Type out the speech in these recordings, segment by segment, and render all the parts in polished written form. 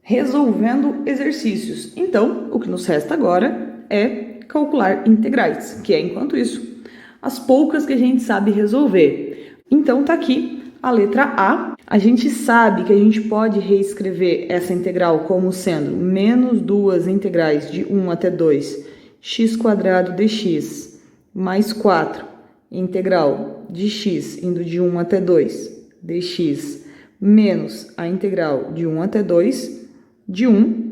resolvendo exercícios. Então, o que nos resta agora é calcular integrais, que é, enquanto isso, as poucas que a gente sabe resolver. Então, tá aqui a letra A. A gente sabe que a gente pode reescrever essa integral como sendo menos duas integrais de 1 até 2, x² dx, mais 4, integral de x indo de 1 até 2, dx, menos a integral de 1 até 2, de 1,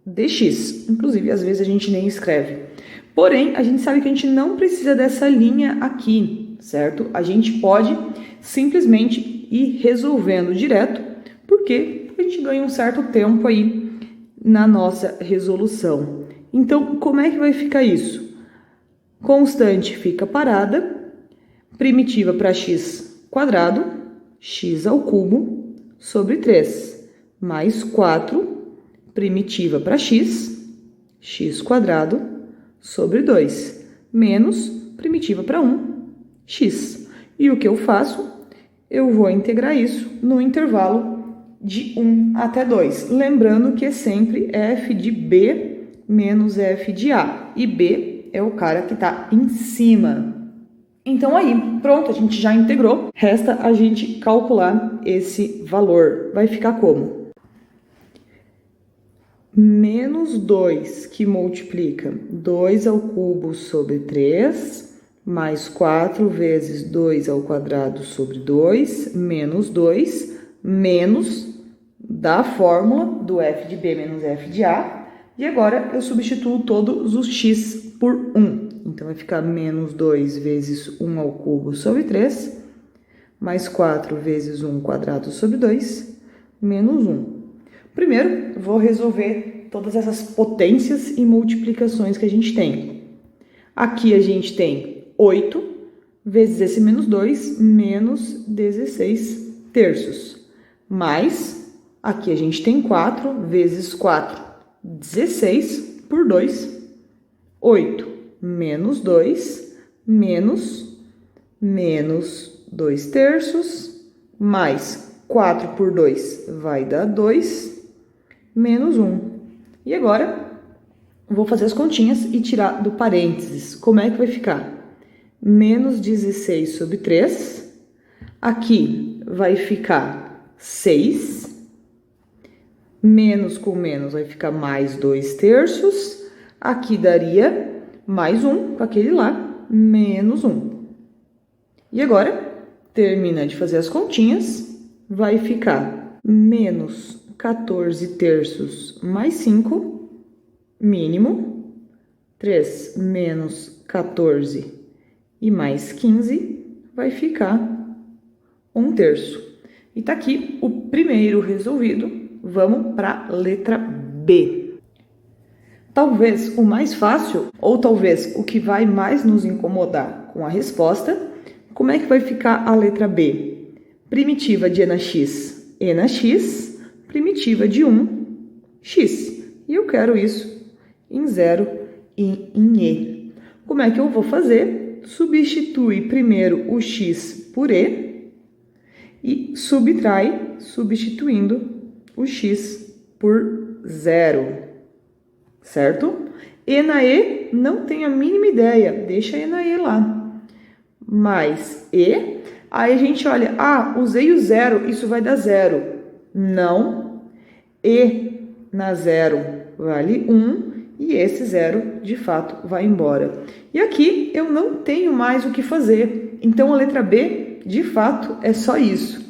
dx. Inclusive, às vezes a gente nem escreve. Porém, a gente sabe que a gente não precisa dessa linha aqui, certo? A gente pode simplesmente ir resolvendo direto, porque a gente ganha um certo tempo aí na nossa resolução. Então, como é que vai ficar isso? Constante fica parada, primitiva para x², x ao cubo, sobre 3, mais 4, primitiva para x, x² sobre 2, menos primitiva para 1, x. E o que eu faço? Eu vou integrar isso no intervalo de 1 até 2. Lembrando que é sempre f de b menos f de a. E b é o cara que está em cima. Então aí, pronto, a gente já integrou. Resta a gente calcular esse valor. Vai ficar como? Menos 2, que multiplica 2 ao cubo sobre 3, mais 4 vezes 2 ao quadrado sobre 2, menos 2, menos da fórmula do f de b menos f de a. E agora eu substituo todos os x por 1. Então, vai ficar menos 2 vezes 1 ao cubo sobre 3, mais 4 vezes 1 quadrado sobre 2, menos 1. Primeiro, vou resolver todas essas potências e multiplicações que a gente tem. Aqui a gente tem 8 vezes esse menos 2, menos 16 terços. Mais, aqui a gente tem 4 vezes 4, 16 por 2, 8, menos 2, menos 2 terços, mais 4 por 2 vai dar 2, menos 1. E agora, vou fazer as continhas e tirar do parênteses. Como é que vai ficar? Menos 16 sobre 3. Aqui vai ficar 6. Menos com menos vai ficar mais 2 terços. Aqui daria mais 1, com aquele lá, menos 1. E agora, termina de fazer as continhas, vai ficar menos 14 terços mais 5, mínimo, 3 menos 14 e mais 15, vai ficar 1 terço. E tá aqui o primeiro resolvido. Vamos para a letra B. Talvez o mais fácil, ou talvez o que vai mais nos incomodar com a resposta, como é que vai ficar a letra B? Primitiva de e na x, primitiva de 1, x. E eu quero isso em 0 e em e. Como é que eu vou fazer? Substitui primeiro o x por e subtrai substituindo o x por 0, certo? E na e não tenho a mínima ideia, deixa e na e lá. Mais e, aí a gente olha, usei o 0, isso vai dar 0. Não, e na 0 vale 1 e esse 0 de fato vai embora. E aqui eu não tenho mais o que fazer, então a letra B de fato é só isso.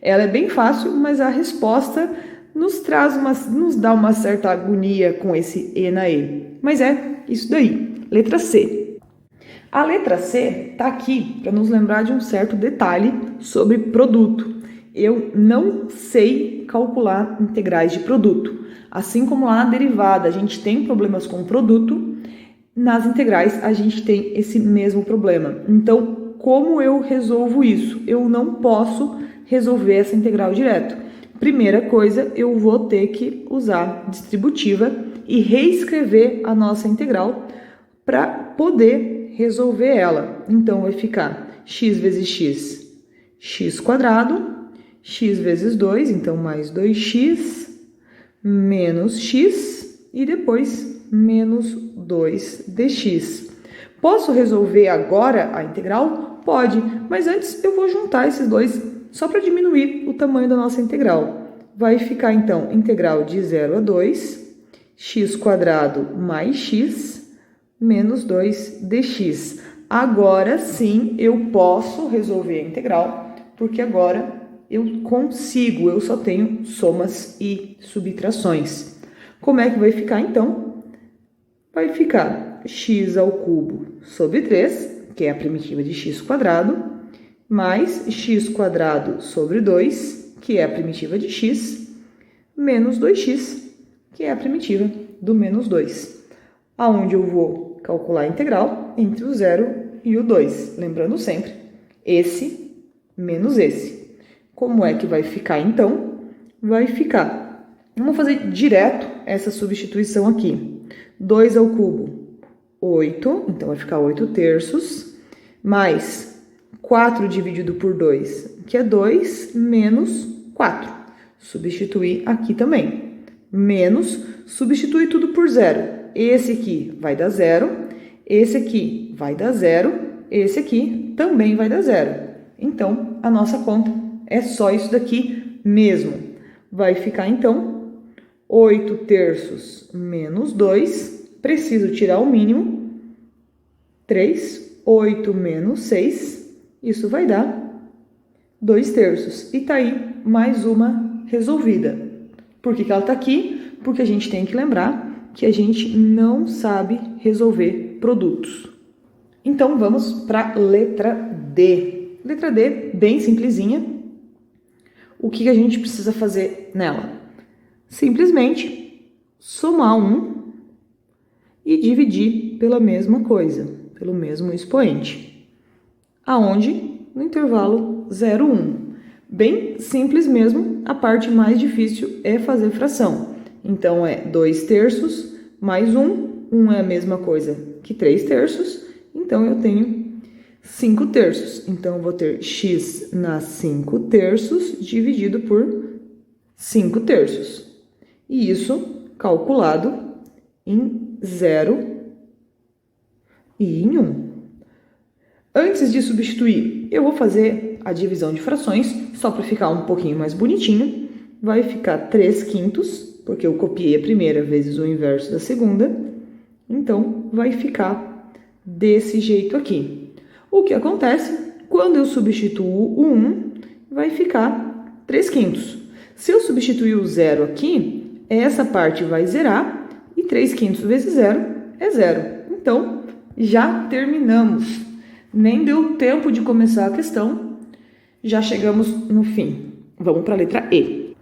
Ela é bem fácil, mas a resposta nos dá uma certa agonia com esse e na e. Mas é isso daí, letra C. A letra C está aqui para nos lembrar de um certo detalhe sobre produto. Eu não sei calcular integrais de produto. Assim como lá na derivada a gente tem problemas com produto, nas integrais a gente tem esse mesmo problema. Então, como eu resolvo isso? Eu não posso resolver essa integral direto. Primeira coisa, eu vou ter que usar distributiva e reescrever a nossa integral para poder resolver ela. Então, vai ficar x vezes x, x², x vezes 2, então mais 2x, menos x e depois menos 2dx. Posso resolver agora a integral? Pode, mas antes eu vou juntar esses dois só para diminuir o tamanho da nossa integral. Vai ficar, então, integral de 0 a 2, x² mais x, menos 2dx. Agora sim eu posso resolver a integral, porque agora eu consigo, eu só tenho somas e subtrações. Como é que vai ficar, então? Vai ficar x² sobre 3, que é a primitiva de x², mais x² sobre 2, que é a primitiva de x, menos 2x, que é a primitiva do menos 2. Aonde eu vou calcular a integral entre o 0 e o 2. Lembrando sempre, esse menos esse. Como é que vai ficar, então? Vai ficar... Vamos fazer direto essa substituição aqui. 2², 8. Então, vai ficar 8/3. Mais 4 dividido por 2, que é 2, menos 4. Substituir aqui também. Menos, substituir tudo por 0. Esse aqui vai dar 0, esse aqui vai dar 0, esse aqui também vai dar 0. Então, a nossa conta é só isso daqui mesmo. Vai ficar, então, 8/3 menos 2. Preciso tirar o mínimo. 3, 8 menos 6. Isso vai dar 2/3. E tá aí mais uma resolvida. Por que ela tá aqui? Porque a gente tem que lembrar que a gente não sabe resolver produtos. Então, vamos para a letra D. Letra D, bem simplesinha. O que a gente precisa fazer nela? Simplesmente somar 1 e dividir pela mesma coisa, pelo mesmo expoente. Aonde? No intervalo 0, 1. Bem simples mesmo, a parte mais difícil é fazer fração. Então, é 2/3 mais 1. 1 é a mesma coisa que 3/3. Então, eu tenho 5/3. Então, eu vou ter x na 5/3 dividido por 5/3. E isso calculado em 0 e em 1. Antes de substituir, eu vou fazer a divisão de frações, só para ficar um pouquinho mais bonitinho. Vai ficar 3/5, porque eu copiei a primeira vezes o inverso da segunda. Então, vai ficar desse jeito aqui. O que acontece? Quando eu substituo o 1, vai ficar 3/5. Se eu substituir o 0 aqui, essa parte vai zerar e 3/5 vezes 0 é 0. Então, já terminamos. Nem deu tempo de começar a questão, já chegamos no fim. Vamos para a letra E.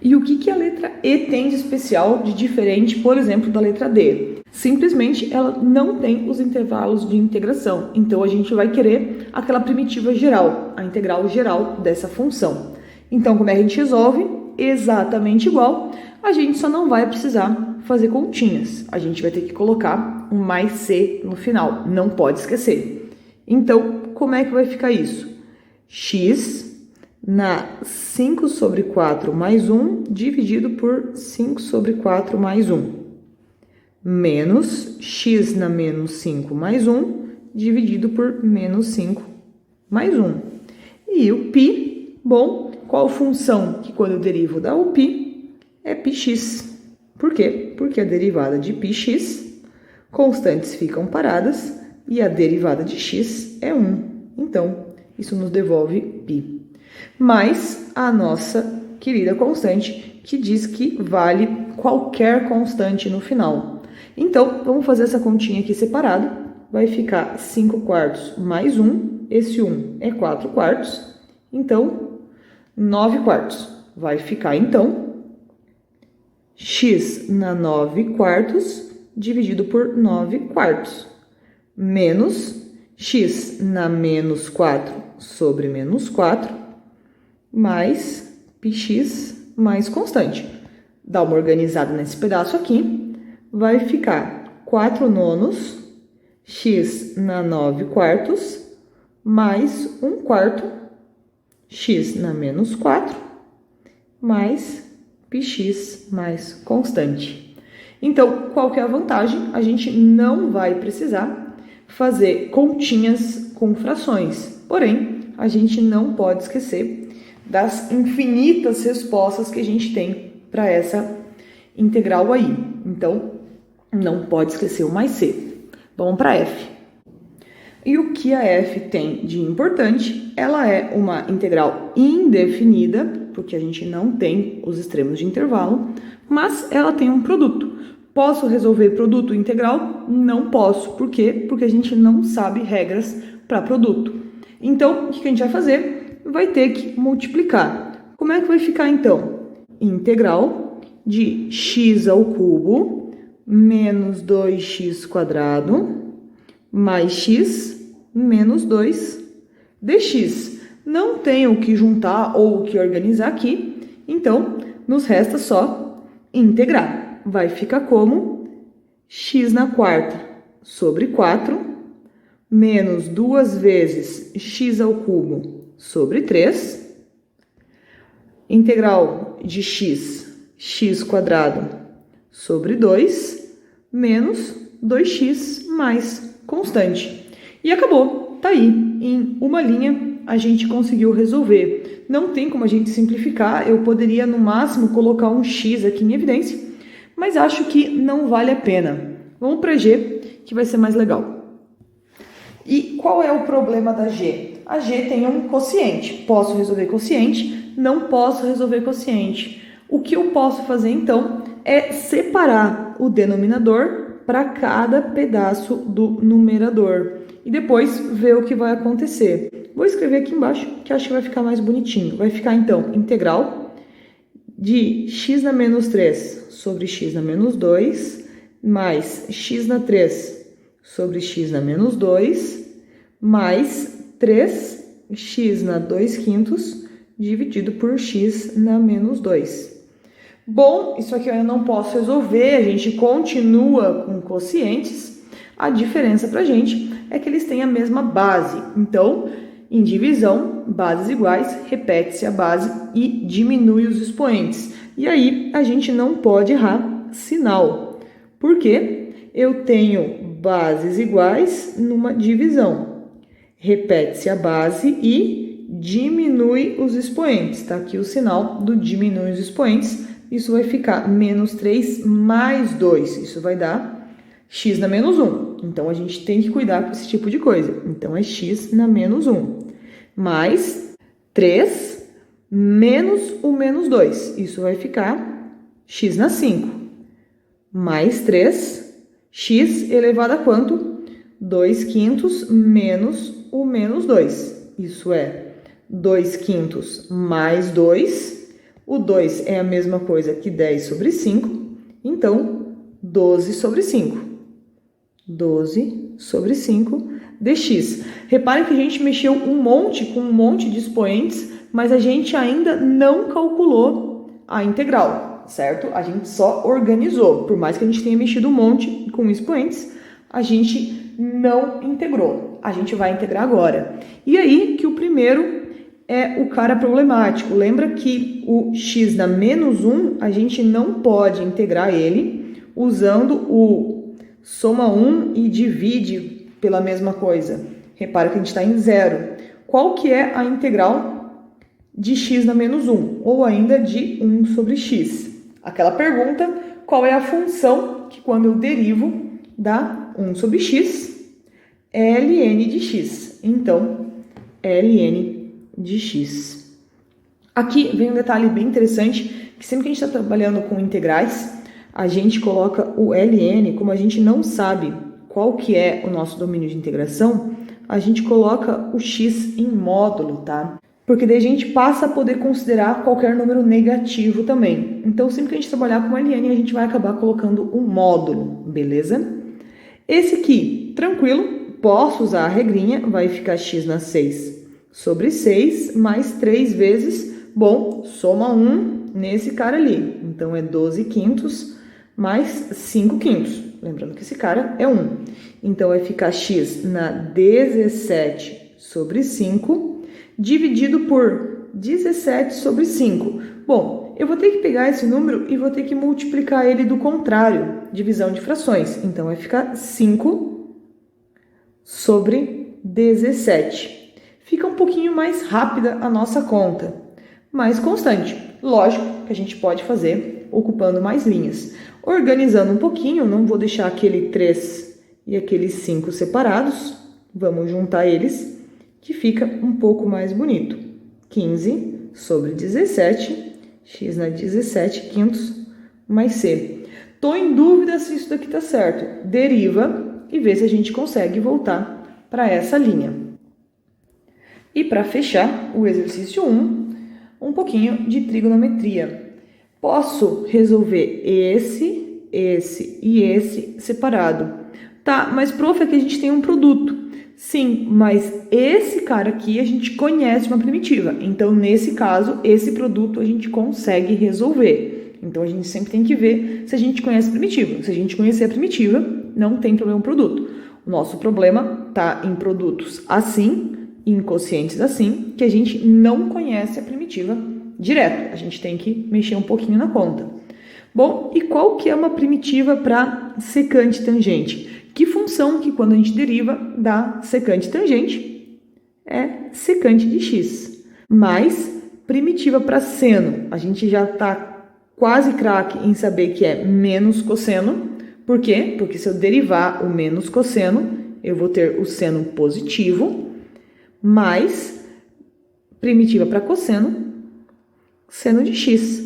E o que a letra E tem de especial, de diferente, por exemplo, da letra D? Simplesmente ela não tem os intervalos de integração. Então, a gente vai querer aquela primitiva geral, a integral geral dessa função. Então, como é que a gente resolve? Exatamente igual. A gente só não vai precisar fazer continhas. A gente vai ter que colocar um mais C no final. Não pode esquecer. Então, como é que vai ficar isso? X na 5/4 mais 1 dividido por 5/4 mais 1. Menos x na menos 5 mais 1 dividido por menos 5 mais 1. E o π, bom, qual função que quando eu derivo dá o π? É πx. Por quê? Porque a derivada de πx, constantes ficam paradas, e a derivada de x é 1. Então, isso nos devolve π. Mais a nossa querida constante, que diz que vale qualquer constante no final. Então, vamos fazer essa continha aqui separada. Vai ficar 5/4 mais 1. Esse 1 é 4/4. Então, 9/4. Vai ficar, então, x na 9/4 dividido por 9/4. Menos x na menos 4 sobre menos 4, mais πx mais constante. Dá uma organizada nesse pedaço aqui, vai ficar 4/9, x na 9/4, mais 1/4, x na menos 4, mais πx mais constante. Então, qual que é a vantagem? A gente não vai precisar fazer continhas com frações. Porém, a gente não pode esquecer das infinitas respostas que a gente tem para essa integral aí. Então, não pode esquecer o mais c. Vamos para f. E o que a f tem de importante? Ela é uma integral indefinida, porque a gente não tem os extremos de intervalo, mas ela tem um produto. Posso resolver produto integral? Não posso. Por quê? Porque a gente não sabe regras para produto. Então, o que a gente vai fazer? Vai ter que multiplicar. Como é que vai ficar, então? Integral de x ao cubo menos 2x² mais x menos 2 dx. Não tenho o que juntar ou o que organizar aqui, então nos resta só integrar. Vai ficar como x² sobre 4 menos 2 vezes x ao cubo sobre 3, integral de x, x² sobre 2, menos 2x mais constante. E acabou, tá aí, em uma linha a gente conseguiu resolver. Não tem como a gente simplificar, eu poderia no máximo colocar um x aqui em evidência, mas acho que não vale a pena. Vamos para G, que vai ser mais legal. E qual é o problema da G? A G tem um quociente. Posso resolver quociente? Não posso resolver quociente. O que eu posso fazer, então, é separar o denominador para cada pedaço do numerador. E depois ver o que vai acontecer. Vou escrever aqui embaixo, que acho que vai ficar mais bonitinho. Vai ficar, então, integral de x na menos 3 sobre x na menos 2, mais x na 3 sobre x na menos 2, mais 3x na 2/5 dividido por x na menos 2. Bom, isso aqui eu não posso resolver, a gente continua com quocientes. A diferença para a gente é que eles têm a mesma base. Então, em divisão, bases iguais, repete-se a base e diminui os expoentes. E aí, a gente não pode errar sinal. Por quê? Eu tenho bases iguais numa divisão. Repete-se a base e diminui os expoentes. Está aqui o sinal do diminui os expoentes. Isso vai ficar menos 3 mais 2. Isso vai dar x na menos 1. Então, a gente tem que cuidar com esse tipo de coisa. Então, é x na menos 1. Mais 3 menos o menos 2. Isso vai ficar x na 5. Mais 3, x elevado a quanto? 2/5 menos o menos 2. Isso é 2/5 mais 2. O 2 é a mesma coisa que 10 sobre 5. Então, 12 sobre 5. 12 sobre 5 dx. Reparem que a gente mexeu com um monte de expoentes, mas a gente ainda não calculou a integral, certo? A gente só organizou. Por mais que a gente tenha mexido um monte com expoentes, a gente não integrou. A gente vai integrar agora. E aí que o primeiro é o cara problemático. Lembra que o x na menos 1, a gente não pode integrar ele usando o soma 1 e divide pela mesma coisa. Repara que a gente está em zero. Qual que é a integral de x na menos 1? Ou ainda de 1 sobre x? Aquela pergunta, qual é a função que quando eu derivo dá 1 sobre x, ln de x. Então, ln de x. Aqui vem um detalhe bem interessante, que sempre que a gente está trabalhando com integrais, a gente coloca o ln, como a gente não sabe qual que é o nosso domínio de integração, a gente coloca o x em módulo, tá? Porque daí a gente passa a poder considerar qualquer número negativo também. Então, sempre que a gente trabalhar com ln, a gente vai acabar colocando um módulo, beleza? Esse aqui, tranquilo, posso usar a regrinha, vai ficar x na 6 sobre 6 mais 3 vezes, bom, soma 1 nesse cara ali. Então, é 12/5 mais 5/5. Lembrando que esse cara é 1. Então, vai ficar x na 17 sobre 5, dividido por 17 sobre 5. Bom, eu vou ter que pegar esse número e vou ter que multiplicar ele do contrário, divisão de frações. Então, vai ficar 5 sobre 17. Fica um pouquinho mais rápida a nossa conta, mais constante. Lógico que a gente pode fazer ocupando mais linhas. Organizando um pouquinho, não vou deixar aquele 3 e aquele 5 separados. Vamos juntar eles, que fica um pouco mais bonito. 15 sobre 17, x na 17 quintos, mais c. Estou em dúvida se isso daqui está certo. Deriva e vê se a gente consegue voltar para essa linha. E para fechar o exercício 1, um pouquinho de trigonometria. Posso resolver esse e esse separado. Tá, mas prof, aqui a gente tem um produto. Sim, mas esse cara aqui a gente conhece uma primitiva. Então, nesse caso, esse produto a gente consegue resolver. Então, a gente sempre tem que ver se a gente conhece a primitiva. Se a gente conhecer a primitiva, não tem problema o produto. O nosso problema está em produtos assim, em quocientes assim, que a gente não conhece a primitiva direto. A gente tem que mexer um pouquinho na conta. Bom, e qual que é uma primitiva para secante tangente? Que função que quando a gente deriva da secante tangente é secante de x. Mais primitiva para seno, a gente já está quase craque em saber que é menos cosseno. Por quê? Porque se eu derivar o menos cosseno, eu vou ter o seno positivo, mais primitiva para cosseno, seno de x.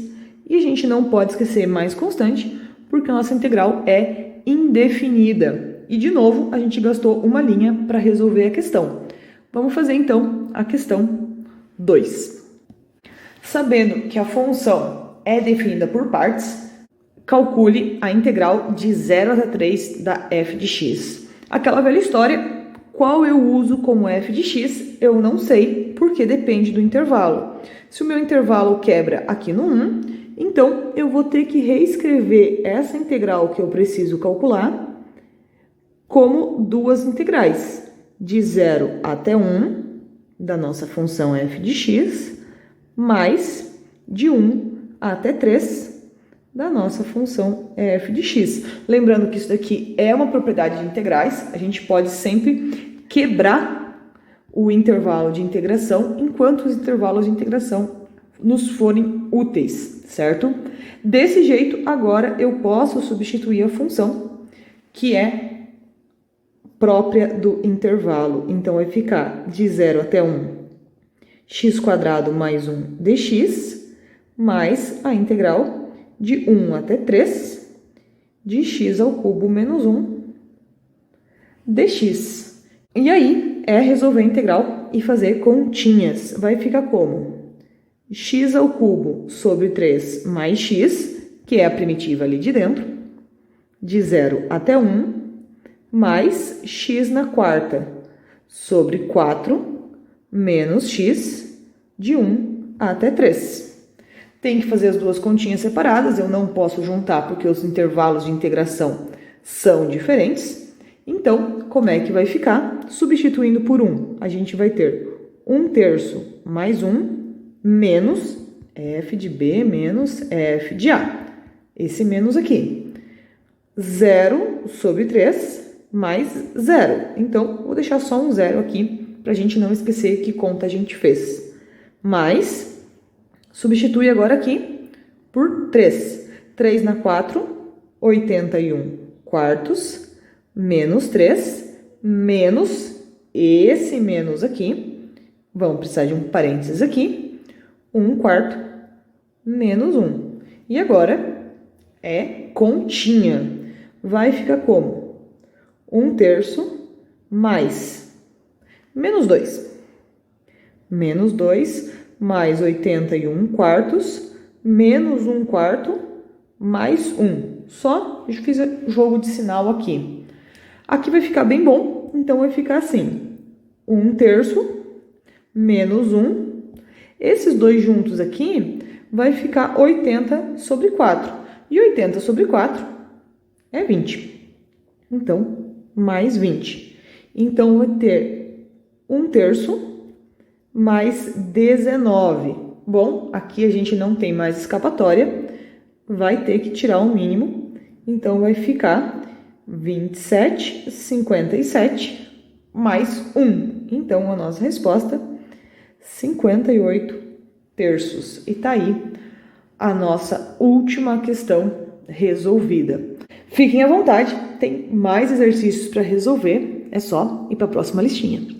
E a gente não pode esquecer mais constante, porque a nossa integral é indefinida. E, de novo, a gente gastou uma linha para resolver a questão. Vamos fazer, então, a questão 2. Sabendo que a função é definida por partes, calcule a integral de 0 até 3 da f de x. Aquela velha história, qual eu uso como f de x, eu não sei, porque depende do intervalo. Se o meu intervalo quebra aqui no 1, então eu vou ter que reescrever essa integral que eu preciso calcular como duas integrais, de 0 até 1 da nossa função f de x, mais de 1 até 3 da nossa função f de x. Lembrando que isso daqui é uma propriedade de integrais, a gente pode sempre quebrar o intervalo de integração enquanto os intervalos de integração nos forem úteis, certo? Desse jeito, agora eu posso substituir a função que é própria do intervalo. Então, vai ficar de 0 até 1, x² mais 1 dx, mais a integral de 1 até 3 de x³ menos 1 dx. E aí, é resolver a integral e fazer continhas. Vai ficar como? x³ sobre 3 mais x, que é a primitiva ali de dentro, de 0 até 1, mais x na quarta sobre 4 menos x de 1 até 3. Tem que fazer as duas continhas separadas, eu não posso juntar porque os intervalos de integração são diferentes. Então, como é que vai ficar? Substituindo por 1, a gente vai ter 1/3 mais 1 menos f de b menos f de a. Esse menos aqui. 0 sobre 3 mais 0. Então, vou deixar só um 0 aqui, para a gente não esquecer que conta a gente fez. Mais, substitui agora aqui por 3. 3 na 4, 81 quartos, menos 3, menos esse menos aqui. Vamos precisar de um parênteses aqui. 1/4 menos 1. E agora é continha. Vai ficar como? 1/3 mais menos 2. Menos 2 mais 81 quartos, menos 1/4 mais 1. Só eu fiz o jogo de sinal aqui. Aqui vai ficar bem bom, então vai ficar assim. 1/3 menos 1. Esses dois juntos aqui vai ficar 80 sobre 4. E 80 sobre 4 é 20. Então, mais 20. Então, vai ter 1/3 mais 19. Bom, aqui a gente não tem mais escapatória, vai ter que tirar o mínimo, então vai ficar 27,57 mais 1. Então, a nossa resposta, 58 terços. E tá aí a nossa última questão resolvida. Fiquem à vontade, tem mais exercícios para resolver, é só ir para a próxima listinha.